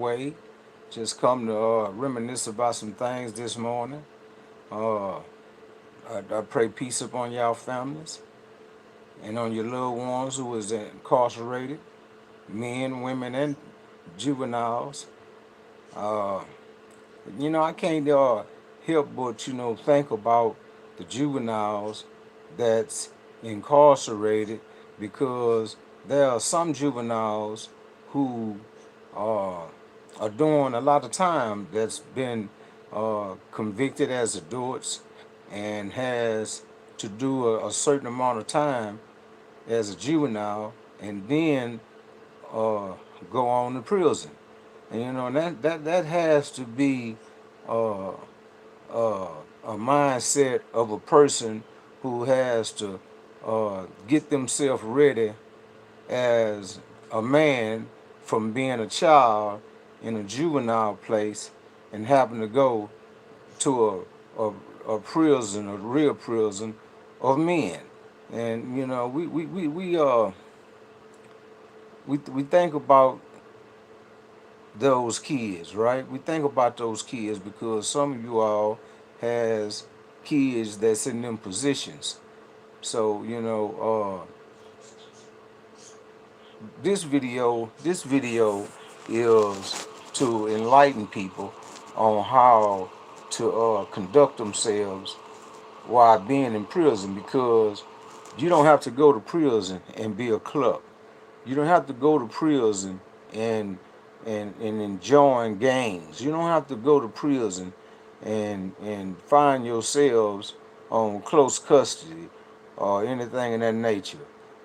way. Just come to reminisce about some things this morning. Uh, I pray peace upon y'all families and on your little ones who is incarcerated, men, women, and juveniles. Uh, I can't help but think about the juveniles that's incarcerated because there are some juveniles who uh, are doing a lot of time that's been convicted as adults and has to do a certain amount of time as a juvenile and then uh, go on to prison. And that has to be uh, uh, a mindset of a person who has to get themselves ready as a man from being a child in a juvenile place and having to go to a prison, a real prison of men. And we think about those kids, right? We think about those kids because some of you all has kids that's in them positions. So this video is to enlighten people on how to conduct themselves while being in prison because you don't have to go to prison and be a club. You don't have to go to prison and and enjoying games. You don't have to go to prison and find yourselves on close custody or anything in that nature.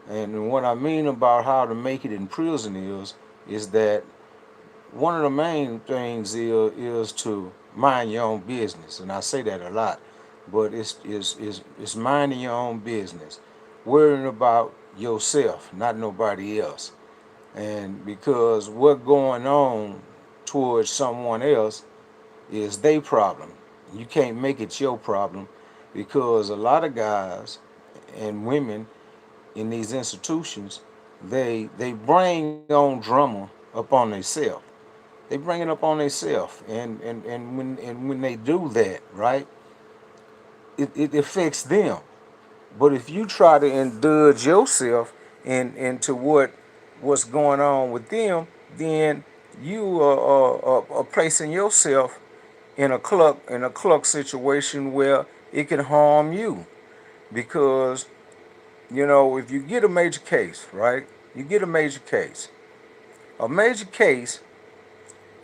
And what I mean about how to make it in prison is that one of the main things is to mind your own business, and I say that a lot, but it's minding your own business, worrying about yourself, not nobody else. And because what going on towards someone else is their problem, you can't make it your problem because a lot of guys and women in these institutions they bring on drama up on themselves. They bring it up on themselves, and when they do that, right, it affects them. But if you try to indulge yourself into what's going on with them, then you are placing yourself in a cluck situation where it can harm you. Because if you get a major case, right, you get a major case. A major case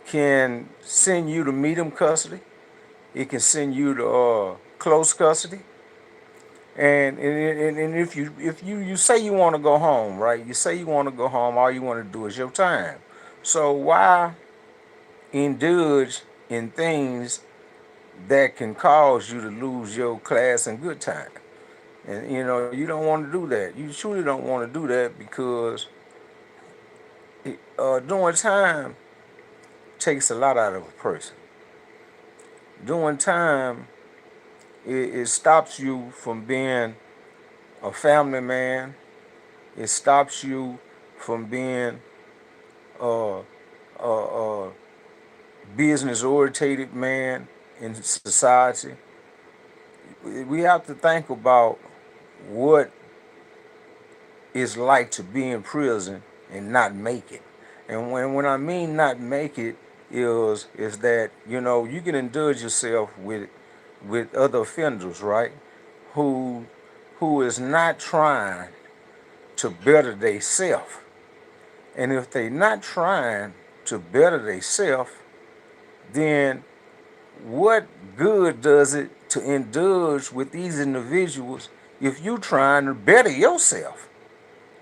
can send you to medium custody. It can send you to close custody. And if you say you want to go home, right? You say you want to go home. All you want to do is your time. So why indulge in things that can cause you to lose your class and good time? And you don't want to do that. You truly don't want to do that because doing time takes a lot out of a person. Doing time it stops you from being a family man. It stops you from being a, a business orientated man in society. We have to think about what it's like to be in prison and not make it. And when I mean not make it is that you can indulge yourself with other offenders, right? Who who is not trying to better themselves. And if they not trying to better themselves, then what good does it to indulge with these individuals if you trying to better yourself?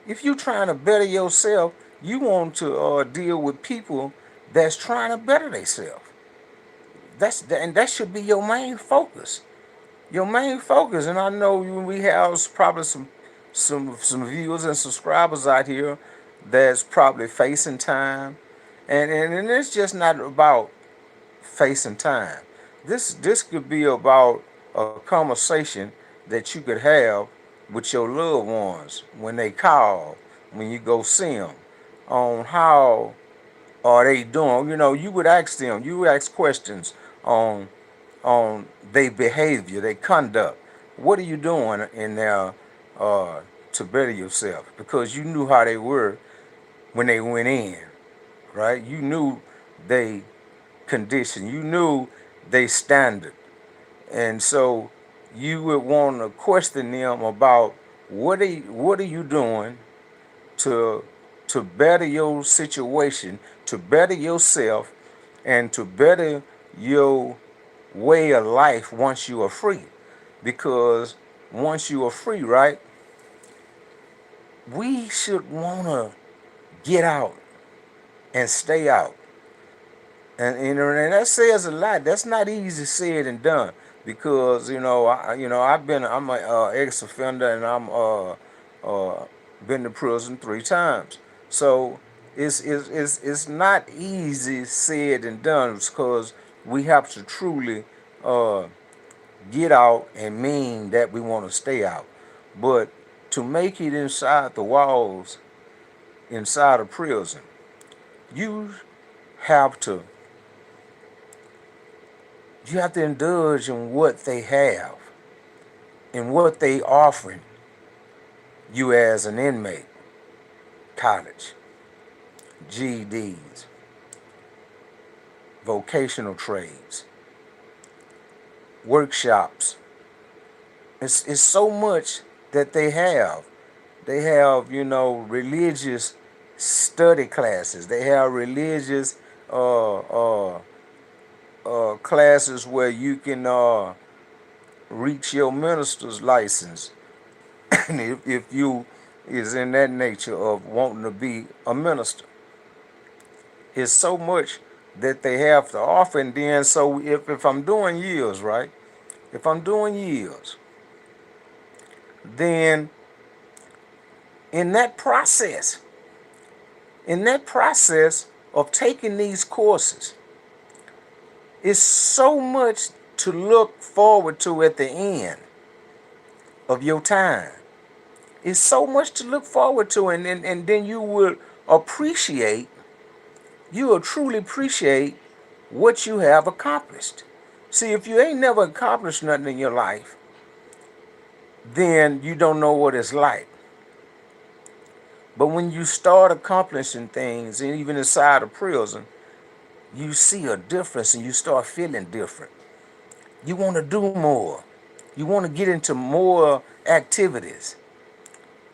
If you trying to better yourself, you want to deal with people that's trying to better themselves. And that should be your main focus. Your main focus. And I know we have probably some viewers and subscribers out here that's probably facing time, and it's just not about facing time. This could be about a conversation that you could have with your loved ones when they call, when you go see them, on how are they doing? You know, you would ask them, you would ask questions on their behavior, their conduct. What are you doing in there to better yourself? Because you knew how they were when they went in, right? You knew they condition, you knew they standard, and so you would want to question them about what are you doing to better your situation, to better yourself, and to better your way of life once you are free. Because once you are free, right, we should want to get out and stay out. And that says a lot. That's not easy said and done because I'm a ex offender and been to prison 3 times. So it's not easy said and done because we have to truly uh, get out and mean that we want to stay out. But to make it inside the walls, inside a prison, you have to indulge in what they have and what they offering you as an inmate. College, GEDs, vocational trades, workshops. It's so much that they have. They have, religious study classes. They have religious classes where you can reach your minister's license. And if you is in that nature of wanting to be a minister, it's so much that they have to offer. And then, so if I'm doing years, right? If I'm doing years, then in that process, in that process of taking these courses, it's so much to look forward to at the end of your time. It's so much to look forward to, and then you will appreciate, you will truly appreciate what you have accomplished. See, if you ain't never accomplished nothing in your life, then you don't know what it's like. But when you start accomplishing things, and even inside of prison, you see a difference and you start feeling different. You want to do more. You want to get into more activities.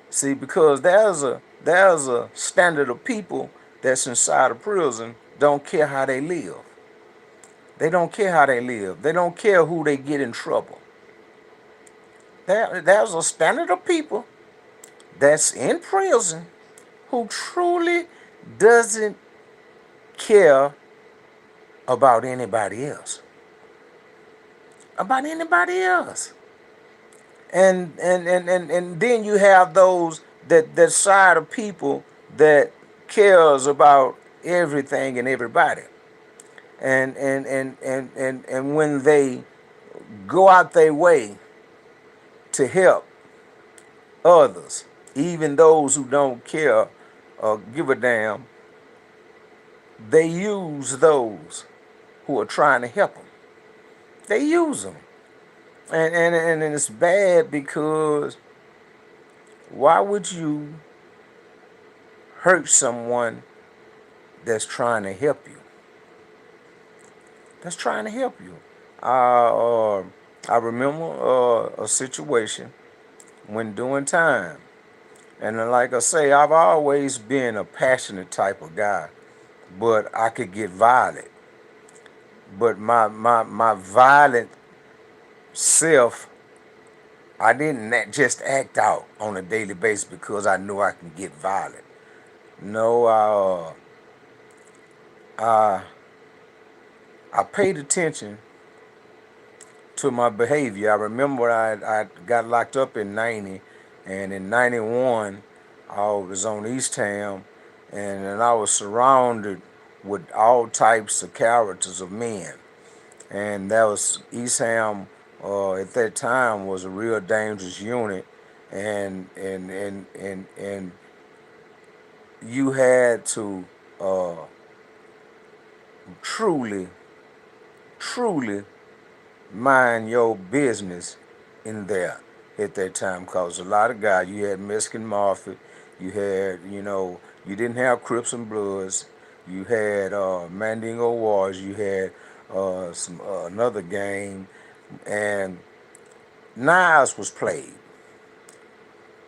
See, because there's a standard of people that's inside of prison don't care how they live. They don't care how they live. They don't care who they get in trouble. There's a standard of people that's in prison who truly doesn't care about anybody else. About anybody else. And then you have those that side of people that cares about everything and everybody. And when they go out their way to help others, even those who don't care or give a damn, they use those who are trying to help them. They use them. And it's bad because why would you hurt someone that's trying to help you? That's trying to help you. I remember a situation when doing time. And like I say, I've always been a passionate type of guy, but I could get violent. But my violent self, I didn't just act out on a daily basis because I knew I can get violent. No, I paid attention to my behavior. I remember I got locked up in 90, and in 91, I was on East Ham, and I was surrounded with all types of characters of men. And that was East Ham at that time was a real dangerous unit, and you had to truly, truly mind your business in there at that time, because a lot of guys, you had Mexican Mafia, you had, you didn't have Crips and Bloods, you had Mandingo Wars, you had some another game, and Knives was played.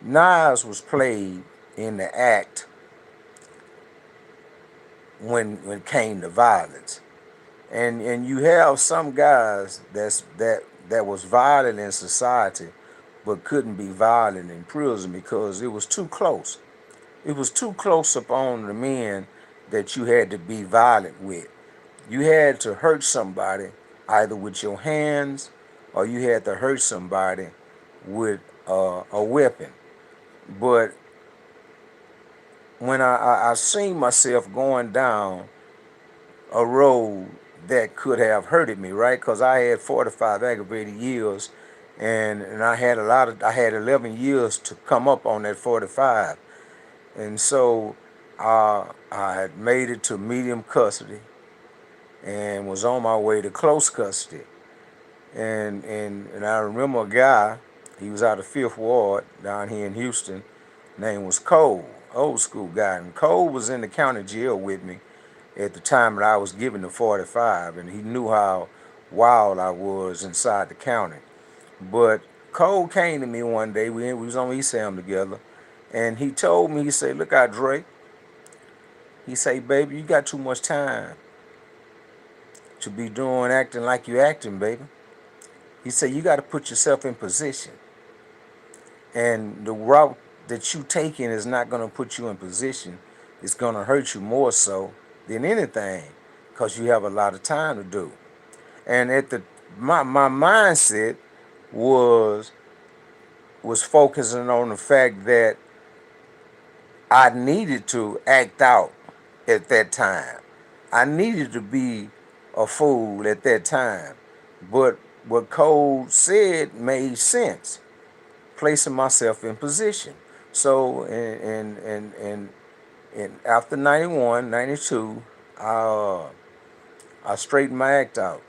Knives was played in the act when it came to violence. And you have some guys that was violent in society but couldn't be violent in prison because it was too close. It was too close upon the men that you had to be violent with. You had to hurt somebody either with your hands or you had to hurt somebody with a weapon. But when I seen myself going down a road that could have hurted me, right? Because I had 45 aggravated years, and I had 11 years to come up on that 45, and so I had made it to medium custody and was on my way to close custody, and I remember a guy, he was out of Fifth Ward down here in Houston, name was Cole, old school guy, and Cole was in the county jail with me at the time that I was given the 45, and he knew how wild I was inside the county. But Cole came to me one day, we was on East Ham together, and he told me, he said, look out, Dre. He said, baby, you got too much time to be acting like you acting, baby. He said, you got to put yourself in position. And the route that you taking is not going to put you in position. It's going to hurt you more so than anything because you have a lot of time to do. And my mindset was focusing on the fact that I needed to act out at that time. I needed to be a fool at that time. But what Cole said made sense, placing myself in position. So in after 91, 92, I straightened my act out.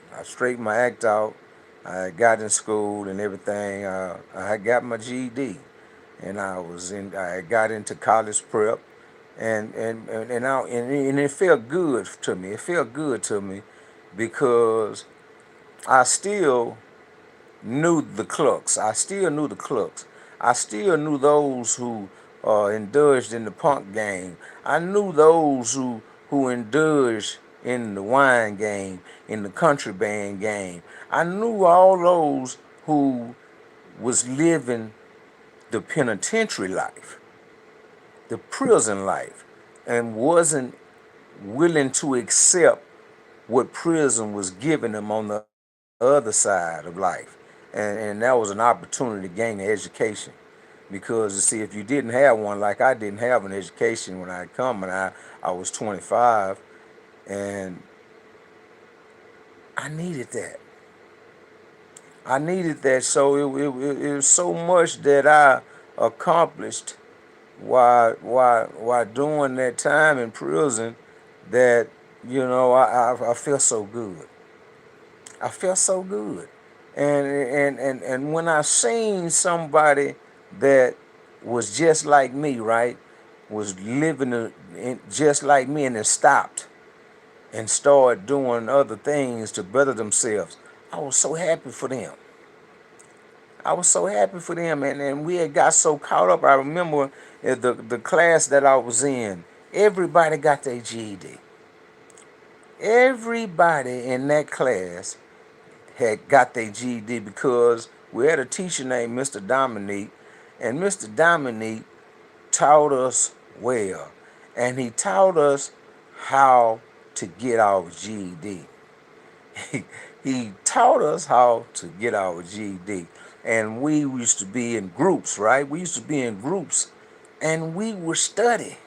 I got in school and everything. I got my GED, and I got into college prep, and it felt good to me. It felt good to me because I still knew the clucks. I still knew the clucks. I still knew those who indulged in the punk game. I knew those who indulged in the wine game, in the country band game. I knew all those who was living the penitentiary life, the prison life, and wasn't willing to accept what prison was giving them on the other side of life. And that was an opportunity to gain an education. Because, you see, if you didn't have one, like I didn't have an education when I come, and I was 25, and I needed that. I needed that, so it was so much that I accomplished while doing that time in prison that, I felt so good. I felt so good. And when I seen somebody that was just like me, right, was living just like me, and then stopped and started doing other things to better themselves, I was so happy for them. I was so happy for them, and we had got so caught up. I remember the class that I was in, everybody got their GED. Everybody in that class had got their GED because we had a teacher named Mr. Dominique, and Mr. Dominique taught us well, and he taught us how to get our GED. He taught us how to get our GED, and we used to be in groups, right? We used to be in groups, and we would study.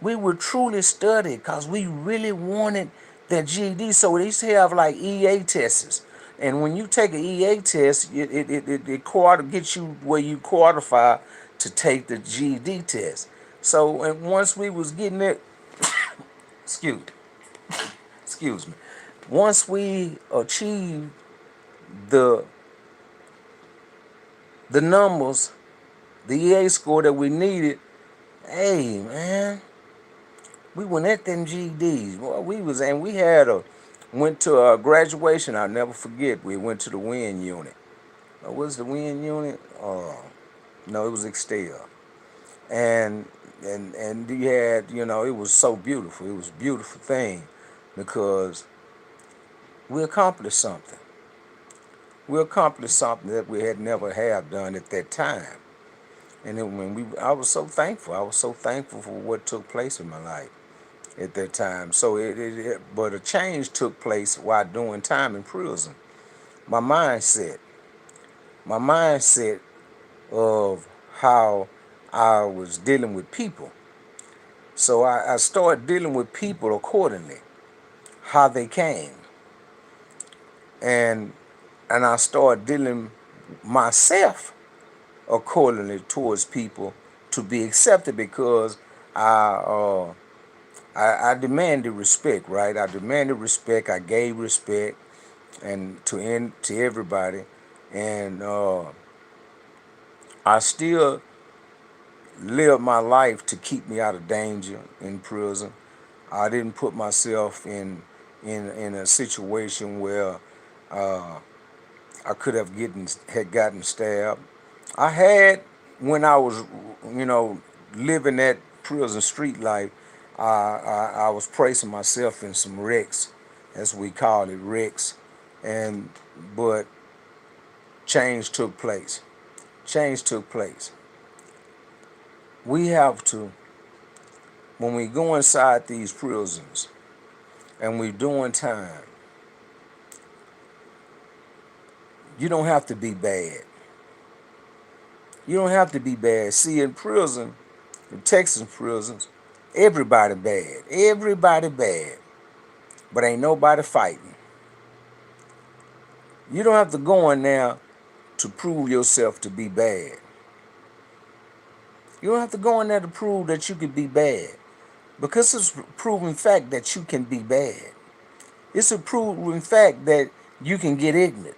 We would truly study because we really wanted that GED. So they used to have like EA tests. And when you take an EA test, it gets you where you qualify to take the GED test. So and once we was getting it, excuse me. excuse me, once we achieve the the numbers, the EA score that we needed, hey man, we went at them GEDs. Boy, we had went to a graduation. I'll never forget. We went to the WIN unit. What was the WIN unit? No, it was Excel. And and you had, it was so beautiful. It was a beautiful thing because we accomplished something. We accomplished something that we had never have done at that time. And I was so thankful. I was so thankful for what took place in my life at that time. So but a change took place while doing time in prison. My mindset, my mindset of how I was dealing with people. So I started dealing with people accordingly, how they came, and I started dealing myself accordingly towards people to be accepted because I uh, I demanded respect, right? I demanded respect. I gave respect, and to everybody, and I still lived my life to keep me out of danger in prison. I didn't put myself in a situation where I could have gotten stabbed. I had when I was, you know, living that prison street life. I was placing myself in some wrecks, as we call it, wrecks, and but change took place. Change took place. We have to, when we go inside these prisons and we're doing time, you don't have to be bad. You don't have to be bad. See, in prison, in Texas prisons, everybody bad. Everybody bad. But ain't nobody fighting. You don't have to go in there to prove yourself to be bad. You don't have to go in there to prove that you can be bad. Because it's a proven fact that you can be bad. It's a proven fact that you can get ignorant.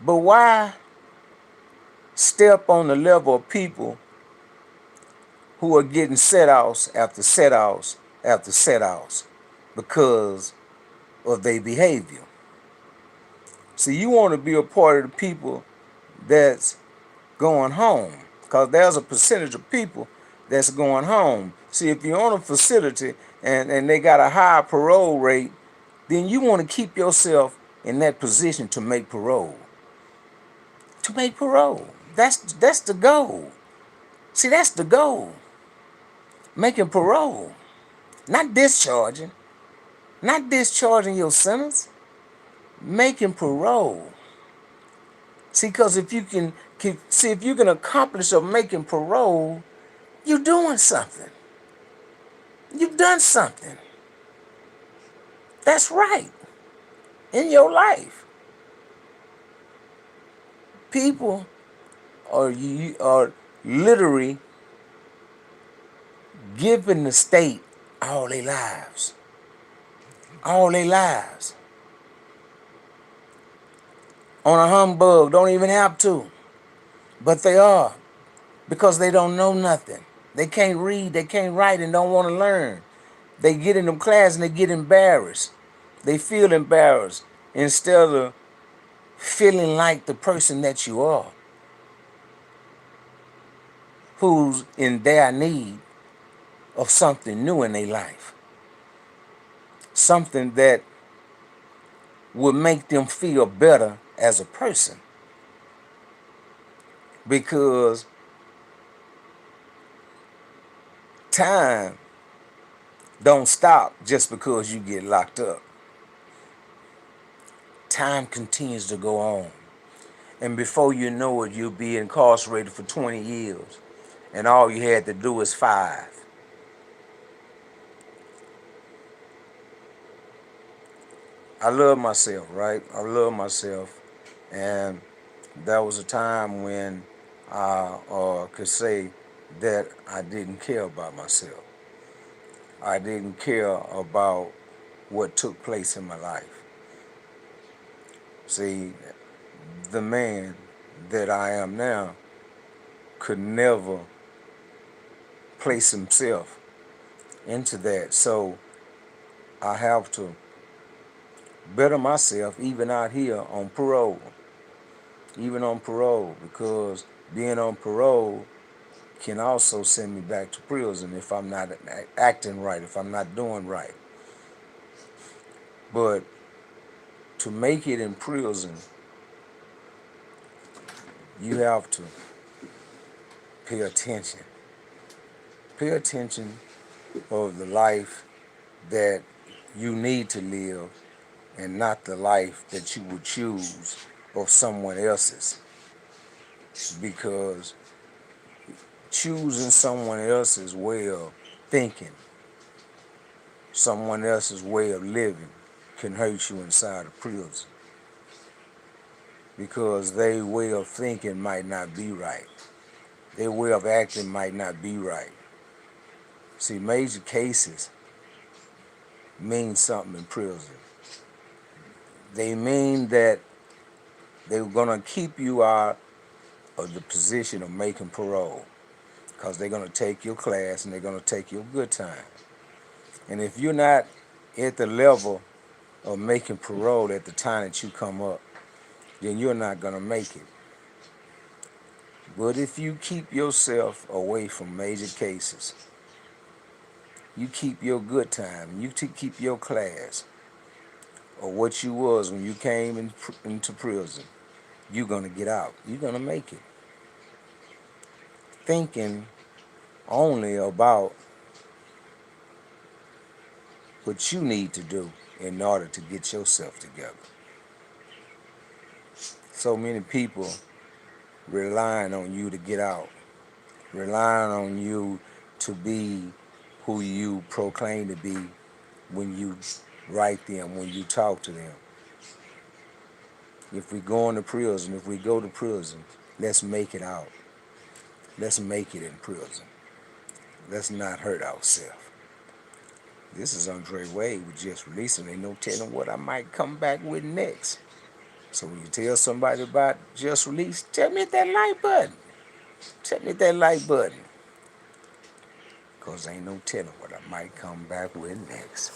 But why step on the level of people who are getting set-offs after set-offs after set-offs because of their behavior? See, you want to be a part of the people that's going home, because there's a percentage of people that's going home. See, if you're on a facility and they got a high parole rate, then you want to keep yourself in that position to make parole. To make parole. That's the goal. See, that's the goal. Making parole. Not discharging. Not discharging your sentence. Making parole. See, because if you if you can accomplish of making parole, you're doing something. You've done something. That's right. In your life, people are literally giving the state all their lives. All their lives. On a humbug, don't even have to. But they are. Because they don't know nothing. They can't read, they can't write, and don't want to learn. They get in them class and they get embarrassed. They feel embarrassed instead of feeling like the person that you are, who's in their need of something new in their life. Something that would make them feel better as a person. Because time don't stop just because you get locked up. Time continues to go on. And before you know it, you'll be incarcerated for 20 years. And all you had to do is 5. I love myself, right? I love myself. And there was a time when I could say that I didn't care about myself. I didn't care about what took place in my life. See, the man that I am now could never place himself into that. So I have to better myself even out here on parole. Even on parole, because being on parole can also send me back to prison if I'm not acting right, if I'm not doing right. But to make it in prison, you have to pay attention. Pay attention of the life that you need to live and not the life that you would choose of someone else's. Because choosing someone else's way of thinking, someone else's way of living, can hurt you inside of prison. Because their way of thinking might not be right. Their way of acting might not be right. See, major cases mean something in prison. They mean that they're going to keep you out of the position of making parole, because they're going to take your class and they're going to take your good time. And if you're not at the level of making parole at the time that you come up, then you're not going to make it. But if you keep yourself away from major cases, you keep your good time, you keep your class, or what you was when you came into prison, you're going to get out. You're going to make it. Thinking only about what you need to do in order to get yourself together. So many people relying on you to get out, relying on you to be who you proclaim to be when you write them, when you talk to them. If we go into prison, if we go to prison, let's make it out. Let's make it in prison. Let's not hurt ourselves. This is Andre Wade with Just Releasing. Ain't no telling what I might come back with next. So when you tell somebody about Just Release, tell me that like button. Tell me that like button. Because ain't no telling what I might come back with next.